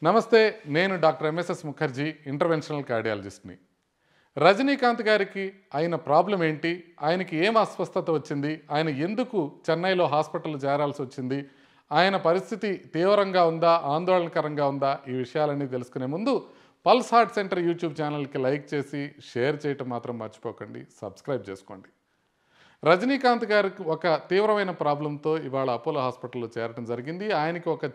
నమస్తే, నేను doctor MSS Mukherjee, interventional కార్డియాలజిస్ట్ని. రజనీకాంత్ గారికి అయిన ప్రాబ్లం ఏంటి, ఆయనకి ఏం అస్వస్థత వచ్చింది, ఆయన ఎందుకు చెన్నైలో హాస్పిటల్ చేరాల్సి వచ్చింది, ఆయన పరిస్థితి తీవ్రంగా ఉందా, ఆందోళనకరంగా ఉందా, ఈ విషయాలన్నీ తెలుసుకునే ముందు పల్స్ హార్ట్ సెంటర్ యూట్యూబ్ ఛానల్కి లైక్ చేసి షేర్ చేయటం మాత్రం మర్చిపోకండి, సబ్స్క్రైబ్ చేసుకోండి. రజనీకాంత్ గారికి ఒక తీవ్రమైన ప్రాబ్లంతో ఇవాళ అపోలో హాస్పిటల్లో చేరటం జరిగింది. ఆయనకి ఒక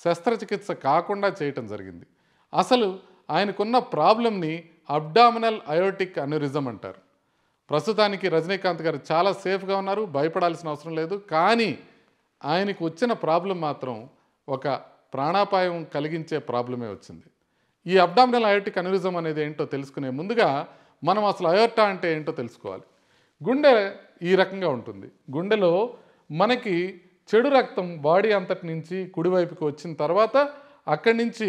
శస్త్రచికిత్స కాకుండా చేయటం జరిగింది. అసలు ఆయనకున్న ప్రాబ్లంని అబ్డామినల్ అయోటిక్ అన్యూరిజం అంటారు. ప్రస్తుతానికి రజనీకాంత్ గారు చాలా సేఫ్గా ఉన్నారు, భయపడాల్సిన అవసరం లేదు. కానీ ఆయనకు వచ్చిన ప్రాబ్లం మాత్రం ఒక ప్రాణాపాయం కలిగించే ప్రాబ్లమే వచ్చింది. ఈ అబ్డామినల్ అయోటిక్ అన్యూరిజం అనేది ఏంటో తెలుసుకునే ముందుగా మనం అసలు అయోర్టా అంటే ఏంటో తెలుసుకోవాలి. గుండె ఈ రకంగా ఉంటుంది. గుండెలో మనకి చెడు రక్తం బాడీ అంతటి నుంచి కుడివైపుకి వచ్చిన తర్వాత అక్కడి నుంచి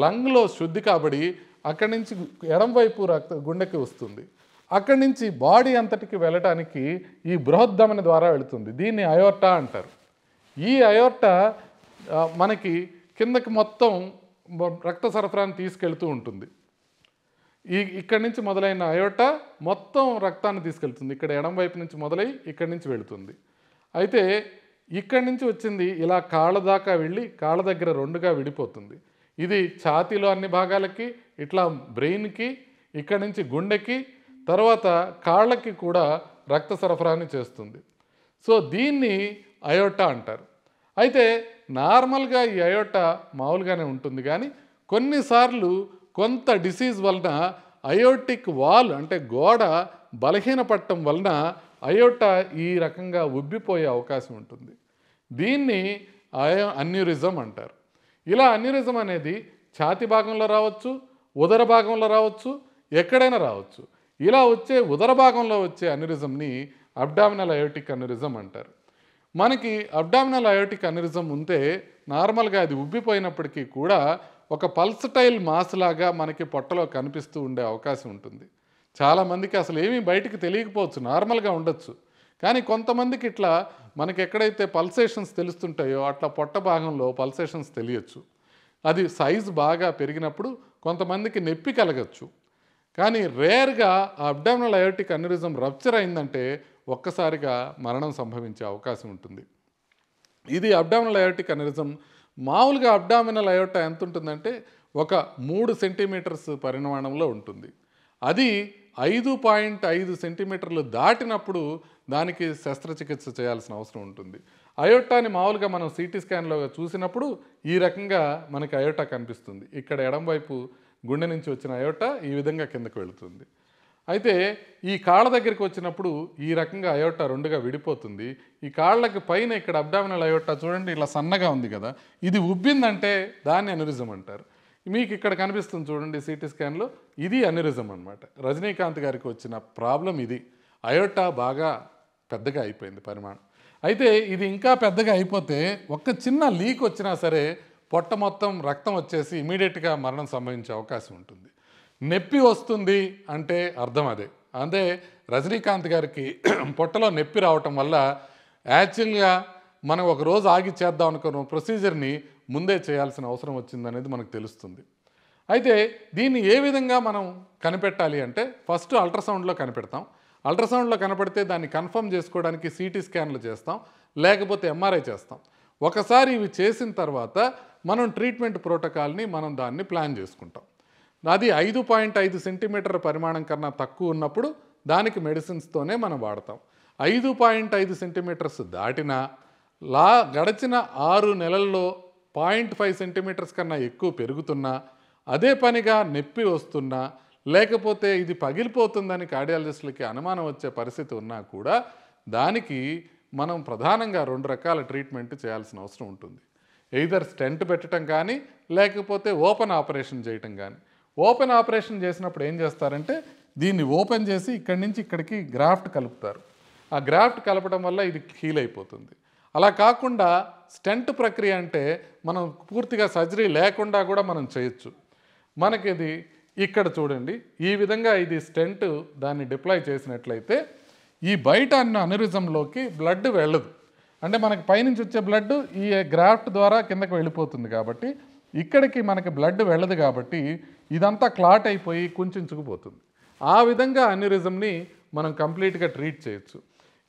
లంగ్లో శుద్ధి కాబడి అక్కడి నుంచి ఎడంవైపు గుండెకి వస్తుంది. అక్కడి నుంచి బాడీ అంతటికి వెళ్ళటానికి ఈ బృహద్దమన ద్వారా వెళుతుంది. దీన్ని అయోర్టా అంటారు. ఈ అయోర్టా మనకి కిందకి మొత్తం రక్త సరఫరాని తీసుకెళ్తూ ఉంటుంది. ఇక్కడి నుంచి మొదలైన అయోర్టా మొత్తం రక్తాన్ని తీసుకెళ్తుంది. ఇక్కడ ఎడం వైపు నుంచి మొదలై ఇక్కడి నుంచి వెళుతుంది. అయితే ఇక్కడి నుంచి వచ్చింది ఇలా కాళ్ళ దాకా వెళ్ళి కాళ్ళ దగ్గర రెండుగా విడిపోతుంది. ఇది ఛాతీలో అన్ని భాగాలకి, ఇట్లా బ్రెయిన్కి, ఇక్కడి నుంచి గుండెకి, తర్వాత కాళ్ళకి కూడా రక్త సరఫరాని చేస్తుంది. సో దీన్ని అయోర్టా అంటారు. అయితే నార్మల్గా ఈ అయోర్టా మామూలుగానే ఉంటుంది, కానీ కొన్నిసార్లు కొంత డిసీజ్ వలన అయోటిక్ వాల్ అంటే గోడ బలహీనపడటం వలన అయోర్టా ఈ రకంగా ఉబ్బిపోయే అవకాశం ఉంటుంది. దీన్ని అన్యూరిజం అంటారు. ఇలా అన్యూరిజం అనేది ఛాతీ భాగంలో రావచ్చు, ఉదర భాగంలో రావచ్చు, ఎక్కడైనా రావచ్చు. ఇలా వచ్చే ఉదర భాగంలో వచ్చే అన్యూరిజంని అబ్డామినల్ అయోటిక్ అన్యూరిజం అంటారు. మనకి అబ్డామినల్ అయోటిక్ అన్యూరిజం ఉంటే నార్మల్గా అది ఉబ్బిపోయినప్పటికీ కూడా ఒక పల్సటైల్ మాస్ లాగా మనకి పొట్టలో కనిపిస్తూ ఉండే అవకాశం ఉంటుంది. చాలామందికి అసలు ఏమీ బయటికి తెలియకపోవచ్చు, నార్మల్గా ఉండొచ్చు. కానీ కొంతమందికి ఇట్లా మనకి ఎక్కడైతే పల్సేషన్స్ తెలుస్తుంటాయో అట్లా పొట్ట భాగంలో పల్సేషన్స్ తెలియచ్చు. అది సైజు బాగా పెరిగినప్పుడు కొంతమందికి నొప్పి కలగచ్చు. కానీ రేర్గా ఆ అబ్డామినల్ అయోటిక్ అన్యూరిజం రప్చర్ అయిందంటే ఒక్కసారిగా మరణం సంభవించే అవకాశం ఉంటుంది. ఇది అబ్డామినల్ అయోటిక్ అన్యూరిజం. మామూలుగా అబ్డామినల్ అయోర్టా ఎంత ఉంటుందంటే ఒక 3 సెంటీమీటర్స్ పరిమాణంలో ఉంటుంది. అది 5.5 సెంటీమీటర్లు దాటినప్పుడు దానికి శస్త్రచికిత్స చేయాల్సిన అవసరం ఉంటుంది. అయోర్టాని మామూలుగా మనం సిటీ స్కాన్లో చూసినప్పుడు ఈ రకంగా మనకి అయోర్టా కనిపిస్తుంది. ఇక్కడ ఎడంవైపు గుండె నుంచి వచ్చిన అయోర్టా ఈ విధంగా కిందకు వెళుతుంది. అయితే ఈ కాళ్ళ దగ్గరికి వచ్చినప్పుడు ఈ రకంగా అయోర్టా రెండుగా విడిపోతుంది. ఈ కాళ్ళకి పైన ఇక్కడ అబ్డామినల్ అయోర్టా చూడండి ఇలా సన్నగా ఉంది కదా, ఇది ఉబ్బిందంటే దాన్ని అన్యూరిజం అంటారు. మీకు ఇక్కడ కనిపిస్తుంది చూడండి సిటీ స్కాన్లో, ఇది అన్యూరిజం అనమాట. రజనీకాంత్ గారికి వచ్చిన ప్రాబ్లం ఇది. అయోర్టా బాగా పెద్దగా అయిపోయింది పరిమాణం. అయితే ఇది ఇంకా పెద్దగా అయిపోతే ఒక్క చిన్న లీక్ వచ్చినా సరే పొట్ట మొత్తం రక్తం వచ్చేసి ఇమీడియట్గా మరణం సంభవించే అవకాశం ఉంటుంది. నొప్పి వస్తుంది అంటే అర్థం అదే. అంటే రజనీకాంత్ గారికి పొట్టలో నొప్పి రావటం వల్ల యాక్చువల్గా మనం ఒక రోజు ఆగి చేద్దాం అనుకున్న ప్రొసీజర్ని ముందే చేయాల్సిన అవసరం వచ్చిందనేది మనకు తెలుస్తుంది. అయితే దీన్ని ఏ విధంగా మనం కనిపెట్టాలి అంటే ఫస్ట్ అల్ట్రాసౌండ్లో కనిపెడతాం. అల్ట్రాసౌండ్లో కనపడితే దాన్ని కన్ఫర్మ్ చేసుకోవడానికి సిటీ స్కాన్లు చేస్తాం, లేకపోతే ఎంఆర్ఐ చేస్తాం. ఒకసారి ఇవి చేసిన తర్వాత మనం ట్రీట్మెంట్ ప్రోటోకాల్ని మనం దాన్ని ప్లాన్ చేసుకుంటాం. అది 5.5 సెంటీమీటర్ పరిమాణం కన్నా తక్కువ ఉన్నప్పుడు దానికి మెడిసిన్స్తోనే మనం వాడతాం. 5.5 సెంటీమీటర్స్ దాటినా గడిచిన 6 నెలల్లో 0.5 సెంటీమీటర్స్ కన్నా ఎక్కువ పెరుగుతున్నా, అదే పనిగా నొప్పి వస్తున్నా, లేకపోతే ఇది పగిలిపోతుందని కార్డియాలజిస్టులకి అనుమానం వచ్చే పరిస్థితి ఉన్నా కూడా దానికి మనం ప్రధానంగా 2 రకాల ట్రీట్మెంట్ చేయాల్సిన అవసరం ఉంటుంది. ఎయిదర్ స్టెంట్ పెట్టడం కానీ లేకపోతే ఓపెన్ ఆపరేషన్ చేయటం కానీ. ఓపెన్ ఆపరేషన్ చేసినప్పుడు ఏం చేస్తారంటే దీన్ని ఓపెన్ చేసి ఇక్కడి నుంచి ఇక్కడికి గ్రాఫ్ట్ కలుపుతారు. ఆ గ్రాఫ్ట్ కలపడం వల్ల ఇది హీల్ అయిపోతుంది. అలా కాకుండా స్టెంట్ ప్రక్రియ అంటే మనం పూర్తిగా సర్జరీ లేకుండా కూడా మనం చేయొచ్చు. మనకి ఇది ఇక్కడ చూడండి, ఈ విధంగా ఇది స్టెంట్ దాన్ని డిప్లాయ్ చేసినట్లయితే ఈ బయట అన్న అన్యూరిజంలోకి బ్లడ్ వెళ్ళదు. అంటే మనకి పైనుంచి వచ్చే బ్లడ్ ఈ గ్రాఫ్ట్ ద్వారా కిందకి వెళ్ళిపోతుంది కాబట్టి ఇక్కడికి మనకి బ్లడ్ వెళ్ళదు కాబట్టి ఇదంతా క్లాట్ అయిపోయి కుంచుకుపోతుంది. ఆ విధంగా అన్యూరిజంని మనం కంప్లీట్గా ట్రీట్ చేయొచ్చు.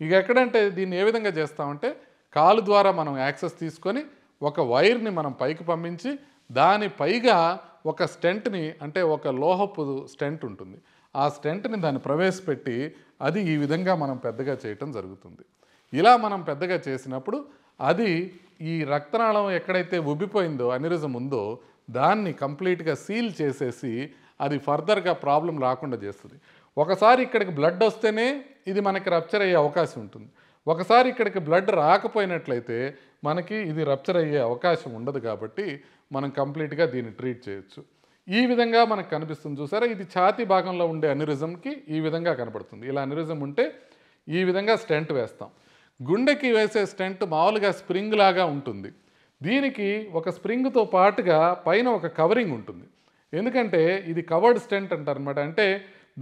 ఇక ఎక్కడంటే దీన్ని ఏ విధంగా చేస్తామంటే కాలు ద్వారా మనం యాక్సెస్ తీసుకొని ఒక వైర్ని మనం పైకి పంపించి దాని పైగా ఒక స్టెంట్ని, అంటే ఒక లోహపు స్టెంట్ ఉంటుంది, ఆ స్టెంట్ని దాన్ని ప్రవేశపెట్టి అది ఈ విధంగా మనం పెద్దగా చేయటం జరుగుతుంది. ఇలా మనం పెద్దగా చేసినప్పుడు అది ఈ రక్తనాళం ఎక్కడైతే ఉబ్బిపోయిందో అన్యూరిజం ఉందో దాన్ని కంప్లీట్గా సీల్ చేసేసి అది ఫర్దర్గా ప్రాబ్లం రాకుండా చేస్తుంది. ఒకసారి ఇక్కడికి బ్లడ్ వస్తేనే ఇది మనకి రప్చర్ అయ్యే అవకాశం ఉంటుంది. ఒకసారి ఇక్కడికి బ్లడ్ రాకపోయినట్లయితే మనకి ఇది రప్చర్ అయ్యే అవకాశం ఉండదు. కాబట్టి మనం కంప్లీట్గా దీన్ని ట్రీట్ చేయొచ్చు. ఈ విధంగా మనకు కనిపిస్తుంది చూసారా, ఇది ఛాతీ భాగంలో ఉండే అన్యూరిజంకి ఈ విధంగా కనపడుతుంది. ఇలా అన్యూరిజం ఉంటే ఈ విధంగా స్టెంట్ వేస్తాం. గుండెకి వేసే స్టెంట్ మామూలుగా స్ప్రింగ్ లాగా ఉంటుంది. దీనికి ఒక స్ప్రింగ్తో పాటుగా పైన ఒక కవరింగ్ ఉంటుంది. ఎందుకంటే ఇది కవర్డ్ స్టెంట్ అంటారు అనమాట. అంటే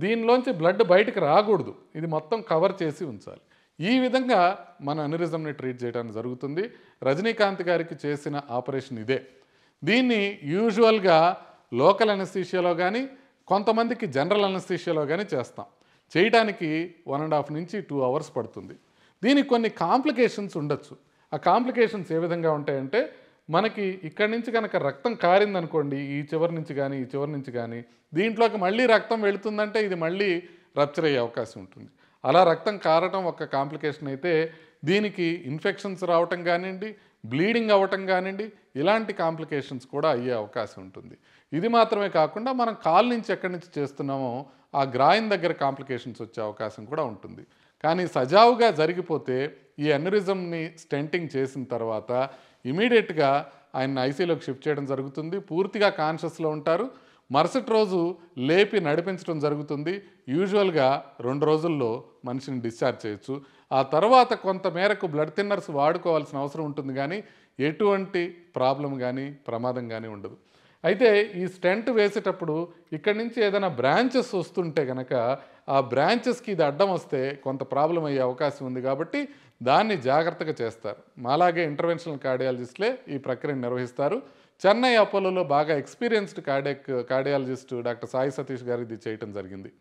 దీనిలోంచి బ్లడ్ బయటకు రాకూడదు, ఇది మొత్తం కవర్ చేసి ఉంచాలి. ఈ విధంగా మన అన్యూరిజంని ట్రీట్ చేయడానికి జరుగుతుంది. రజనీకాంత్ గారికి చేసిన ఆపరేషన్ ఇదే. దీన్ని యూజువల్గా లోకల్ అనస్థీషియాలో కానీ కొంతమందికి జనరల్ అనస్థీషియాలో కానీ చేస్తాం. చేయడానికి 1.5 నుంచి 2 అవర్స్ పడుతుంది. దీనికి కొన్ని కాంప్లికేషన్స్ ఉండొచ్చు. ఆ కాంప్లికేషన్స్ ఏ విధంగా ఉంటాయంటే మనకి ఇక్కడి నుంచి కనుక రక్తం కారిందనుకోండి, ఈ చివరి నుంచి కానీ ఈ చివరి నుంచి కానీ, దీంట్లోకి మళ్ళీ రక్తం వెళుతుందంటే ఇది మళ్ళీ రప్చర్ అయ్యే అవకాశం ఉంటుంది. అలా రక్తం కారటం ఒక కాంప్లికేషన్ అయితే దీనికి ఇన్ఫెక్షన్స్ రావటం కానివ్వండి, బ్లీడింగ్ అవ్వటం కానివ్వండి, ఇలాంటి కాంప్లికేషన్స్ కూడా అయ్యే అవకాశం ఉంటుంది. ఇది మాత్రమే కాకుండా మనం కాలు నుంచి ఎక్కడి నుంచి చేస్తున్నామో ఆ గ్రాయిన్ దగ్గర కాంప్లికేషన్స్ వచ్చే అవకాశం కూడా ఉంటుంది. కానీ సజావుగా జరిగిపోతే ఈ అన్యూరిజంని స్టెంటింగ్ చేసిన తర్వాత ఇమీడియట్గా ఆయన ఐసీయూలోకి షిఫ్ట్ చేయడం జరుగుతుంది. పూర్తిగా కాన్షియస్లో ఉంటారు. మరుసటి రోజు లేపి నడిపించడం జరుగుతుంది. యూజువల్గా 2 రోజుల్లో మనిషిని డిశ్చార్జ్ చేయొచ్చు. ఆ తర్వాత కొంత మేరకు బ్లడ్ థిన్నర్స్ వాడుకోవాల్సిన అవసరం ఉంటుంది, కానీ ఎటువంటి ప్రాబ్లం కానీ ప్రమాదం కానీ ఉండదు. అయితే ఈ స్టెంట్ వేసేటప్పుడు ఇక్కడి నుంచి ఏదైనా బ్రాంచెస్ వస్తుంటే కనుక ఆ బ్రాంచెస్కి ఇది అడ్డం వస్తే కొంత ప్రాబ్లం అయ్యే అవకాశం ఉంది. కాబట్టి దాన్ని జాగ్రత్తగా చేస్తారు. మాలాగే ఇంటర్వెన్షనల్ కార్డియాలజిస్టులే ఈ ప్రక్రియను నిర్వహిస్తారు. చెన్నై అపోలోలో బాగా experienced cardiologist doctor Sai Satish గారు ఇది చేయటం జరిగింది.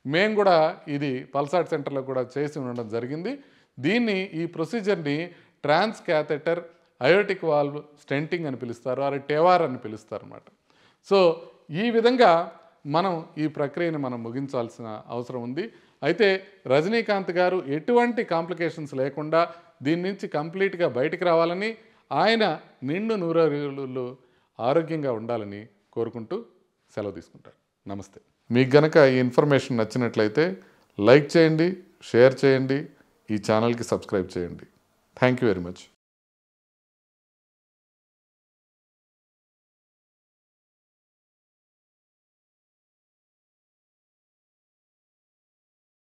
మేము కూడా ఇది పల్సాట్ సెంటర్లో కూడా చేసి ఉండడం జరిగింది. ఈ ప్రొసీజర్ని ట్రాన్స్ క్యాథెటర్ అయోటిక్ వాల్వ్ స్టెంటింగ్ అని పిలుస్తారు, అది టెవార్ అని పిలుస్తారు అన్నమాట. సో ఈ విధంగా మనం ఈ ప్రక్రియను మనం ముగించాల్సిన అవసరం ఉంది. అయితే రజనీకాంత్ గారు ఎటువంటి కాంప్లికేషన్స్ లేకుండా దీని నుంచి కంప్లీట్గా బయటికి రావాలని, ఆయన నిండు నూరేళ్లు ఆరోగ్యంగా ఉండాలని కోరుకుంటూ సెలవు తీసుకుంటారు. నమస్తే. మీకు గనక ఈ ఇన్ఫర్మేషన్ నచ్చినట్లయితే లైక్ చేయండి, షేర్ చేయండి, ఈ ఛానల్కి సబ్స్క్రైబ్ చేయండి. Thank you very much.